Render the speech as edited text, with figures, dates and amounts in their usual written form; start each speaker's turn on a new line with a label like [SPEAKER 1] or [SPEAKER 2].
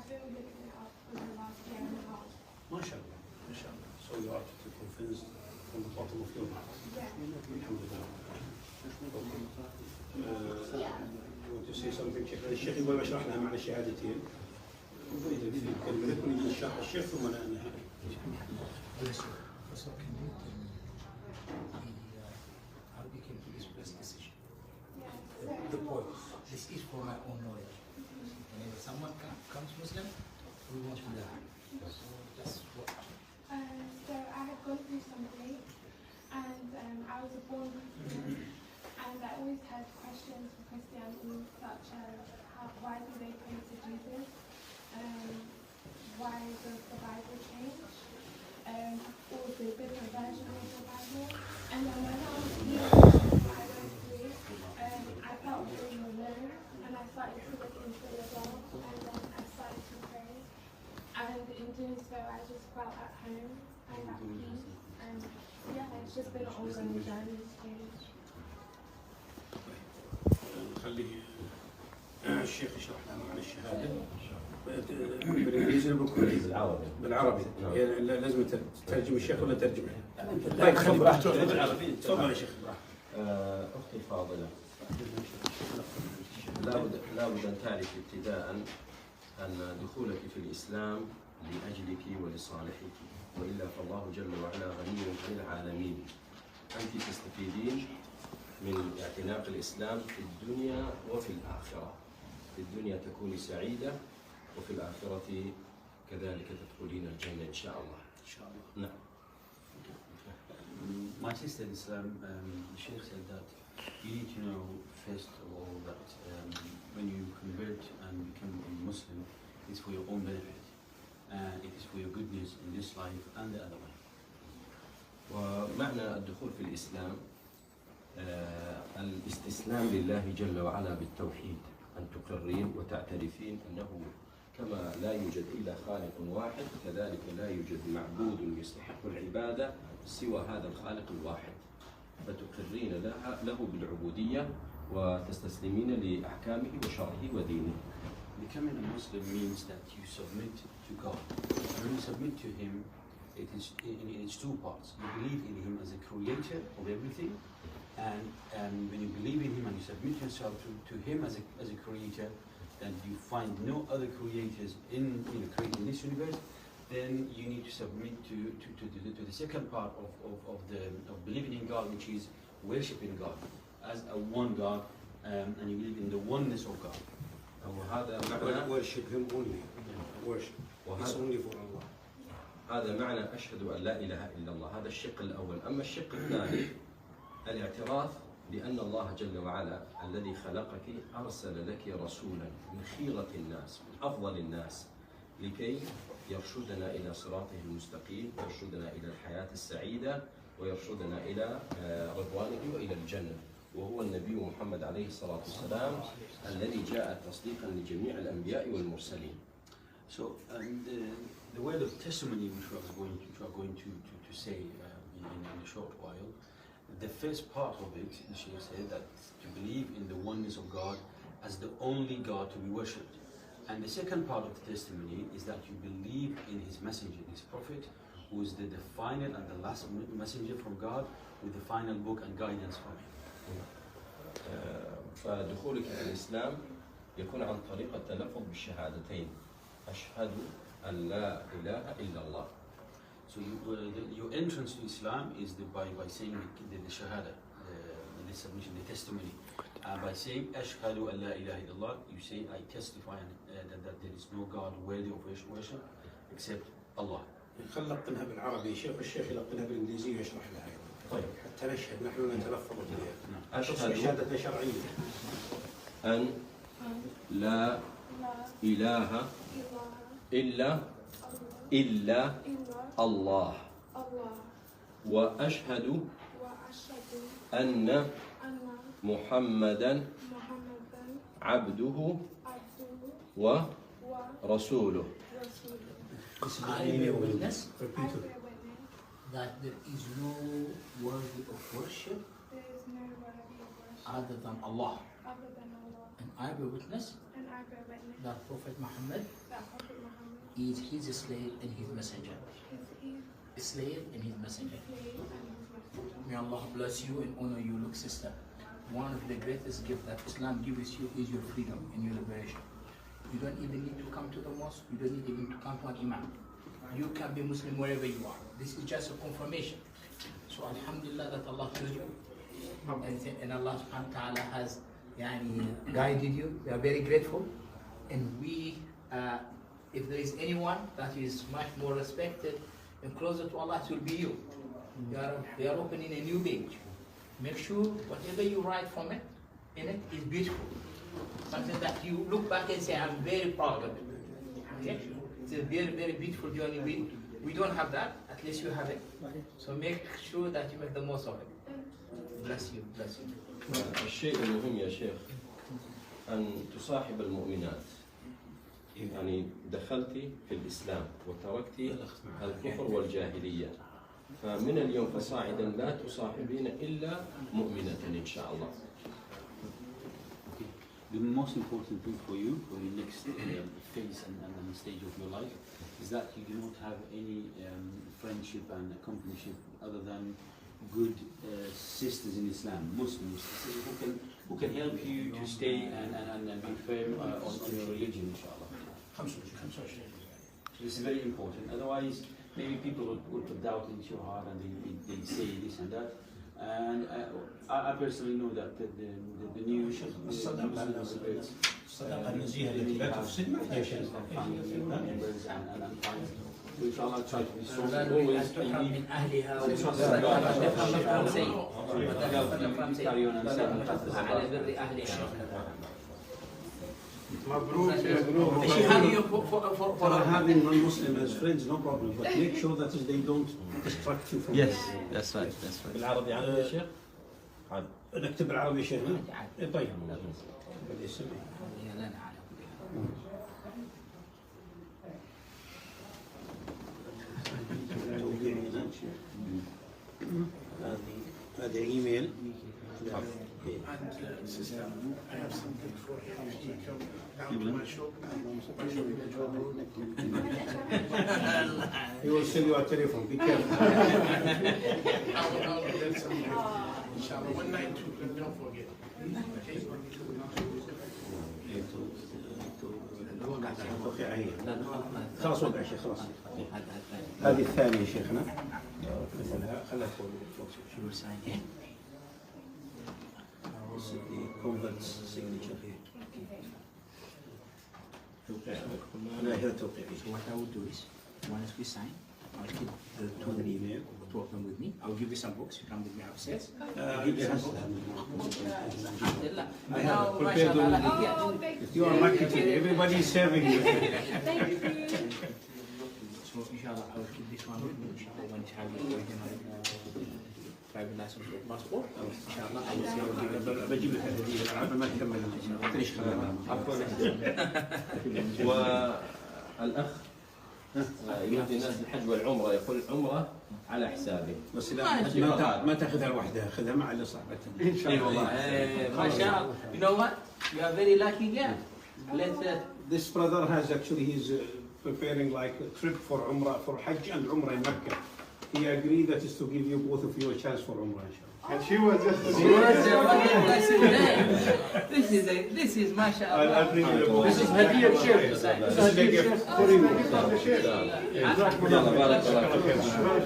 [SPEAKER 1] been looking it up for the last year and a half.
[SPEAKER 2] MashaAllah, MashaAllah. So you are convinced from the bottom of your heart.
[SPEAKER 1] Yeah.
[SPEAKER 2] Alhamdulillah. You want to say something شيخ؟ الشيخ يقول اشرح لها معنى الشهادتين. وإذا في كلمة يكون يشرح الشيخ ثم أنا
[SPEAKER 3] Yes, sir. So can you tell me how you came to this best decision?
[SPEAKER 1] Yeah.
[SPEAKER 3] The point. This is for my own knowledge. Whenever someone comes Muslim, we want to learn. So that's what.
[SPEAKER 1] So I had gone through something, and I was a born Christian, and I always had questions for Christianity, such as why do they pray to Jesus? Why does the Bible change? Or the different version of the Bible? And then when I was I went through, I felt really alone, and I started to look into the Bible, and then I started to pray. And in doing so, I just felt at home and at peace. And yeah, it's just been an ongoing journey.
[SPEAKER 2] خلي الشيخ يشرح لنا معنى الشهادة بالإنجليزي ولا بالعربي؟ بالعربي. لازم تترجم الشيخ ولا ترجمه؟ طيب خلي براحته بالعربي. تفضل يا شيخ.
[SPEAKER 4] أختي الفاضلة، لا بد أن تعرف ابتداء أن دخولك في الإسلام لأجلك ولصالحك، وإلا فالله جل وعلا غني عن العالمين. أنت تستفيدين من اعتناق الإسلام في الدنيا وفي الآخرة. في الدنيا تكوني سعيدة، وفي الآخرة كذلك تدخلين الجنة إن شاء الله.
[SPEAKER 2] إن شاء الله.
[SPEAKER 4] نعم.
[SPEAKER 5] My sister in Islam, the Sheikh said that you need to know first of all that when you convert and become a Muslim, it's for your own benefit, and it is for your goodness in this life and the other life.
[SPEAKER 4] ومعنى الدخول في الإسلام الاستسلام لله جل وعلا بالتوحيد، أن تقرين وتعترفين أنه كما لا يوجد إلا خالق واحد، كذلك لا يوجد معبود يستحق العبادة سوى هذا الخالق الواحد، فتقرين له بالعبودية وتستسلمين لأحكامه وشرعه ودينه.
[SPEAKER 5] Becoming a Muslim means that you submit to God. When you submit to Him, it is in its two parts. You believe in Him as a creator of everything, and when you believe in Him and you submit yourself to Him as a creator, and you find no other creators in creating this universe, then you need to submit to the second part of believing in God, which is worshiping God as a one God, and you believe in the oneness of God.
[SPEAKER 4] وهذا معنى
[SPEAKER 2] worship him only. Worship. It's only for Allah.
[SPEAKER 4] هذا معنى أشهد أن لا إله إلا الله. هذا الشق الأول. أما الشق الثاني الاعتراف بأن الله جل وعلا الذي خلقك أرسل لك رسولا من خيرة الناس، من أفضل الناس، لكي يرشدنا إلى صراطه المستقيم، يرشدنا إلى الحياة السعيدة، ويرشدنا إلى رضوانه وإلى الجنة، وهو النبي محمد عليه الصلاة والسلام الذي جاء تصديقا لجميع الأنبياء والمرسلين.
[SPEAKER 5] So the word of testimony which we are going to say in a short while, the first part of it, the Shaykh said that to believe in the oneness of God as the only God to be worshipped. And the second part of the testimony is that you believe in His messenger, His prophet, who is the final and the last messenger from God with the final book and guidance from Him.
[SPEAKER 4] فدخولك في الإسلام يكون عن طريق التلفظ بالشهادتين، أشهد أن لا إله إلا الله.
[SPEAKER 5] So your entrance to Islam is by saying the shahada, the submission, the testimony. By saying Ashhadu an la ilaha illallah, you say I testify that there is no God worthy of worship except Allah.
[SPEAKER 2] خلقتنها بالعربي شيخ الشيخ يلقنها بالإنجليزية ويشرح لها. طيب حتى نشهد نحن نتلفظ بها.
[SPEAKER 4] أشهد
[SPEAKER 2] شهادة شرعية.
[SPEAKER 4] أن لا إله إلا الله، وأشهد أن محمدا عبده ورسوله.
[SPEAKER 3] I bear witness that there is no worthy of worship other than Allah. And I bear witness that Prophet Muhammad is his slave and his messenger. Slave and his messenger. May Allah bless you and honor you. Look, sister, one of the greatest gifts that Islam gives you is your freedom and your liberation. You don't even need to come to the mosque. You don't need even to come to an imam. You can be Muslim wherever you are. This is just a confirmation. So Alhamdulillah that Allah heard you. And Allah subhanahu wa ta'ala has guided you. We are very grateful. And we, if there is anyone that is much more respected and closer to Allah, it will be you. We are opening a new page. Make sure whatever you write from it, in it is beautiful. Something that you look back and say, I'm very proud of it. Okay? It's a very, very beautiful journey. We don't have that, at least you have it. So make sure that you make the most of it. Bless you, bless you.
[SPEAKER 4] الشيء المهم يا شيخ أن تصاحب المؤمنات. يعني دخلتي في الإسلام وتركتي الكفر والجاهلية. فمن اليوم فصاعدا لا تصاحبين إلا مؤمنة إن شاء الله.
[SPEAKER 5] The most important thing for you, for the next phase and stage of your life, is that you do not have any friendship and companionship other than good sisters in Islam, Muslims, who can help you to stay and be firm on your religion, inshallah. So this is very important. Otherwise, maybe people will put doubt into your heart and they say this and that. And I personally know that the new Muslims and friends. We shall not try to be strong always. Carry on and
[SPEAKER 2] for having non-Muslim as friends, no problem, but make sure that they don't distract you from
[SPEAKER 6] Yes, that's right, that's right.
[SPEAKER 4] بالعربي عربي يا شيخ؟
[SPEAKER 2] نكتب بالعربي يا شيخنا؟ طيب. هذا ايميل.
[SPEAKER 7] And sister, I have something for him. He come down to my shop.
[SPEAKER 2] He will send you a telephone. Be careful.
[SPEAKER 7] I'll get something. Inshallah, 192. Don't forget.
[SPEAKER 2] خلاص وقع شيخ خلاص. هذه الثانية شيخنا. مثلها خلها فوق. This is the convert's signature here. أنا هنا توقيع.
[SPEAKER 3] So what I will do is, once we sign, I'll keep the two of them with me. I'll give you some books. You come with me upstairs.
[SPEAKER 2] give you some.
[SPEAKER 3] I have prepared
[SPEAKER 1] Oh, thank
[SPEAKER 2] If you are marketing, everybody is serving you.
[SPEAKER 1] Thank you.
[SPEAKER 3] So inshallah, I will keep this one with me. Inshallah, when it's having private license or passport. Inshallah, I will see how to give it.
[SPEAKER 2] بجيب لك الهدية قبل ما تكمل. ليش
[SPEAKER 4] والأخ يهدي الناس الحج والعمرة يقول عمرة على حسابي.
[SPEAKER 2] بس لا ما تاخذها لوحدها، خذها مع اللي صاحبتها. إن شاء
[SPEAKER 3] اي والله ما شاء الله. You know what? You are very lucky, yeah.
[SPEAKER 2] This brother has actually he's preparing like a trip for Umrah, for Hajj and Umrah in Mecca. He agreed that is to give you both of you a chance for Umrah, inshallah.
[SPEAKER 7] And she was just.
[SPEAKER 3] This is mashallah.
[SPEAKER 7] This is Hadiya Sheikh. This is Hadiya Sheikh.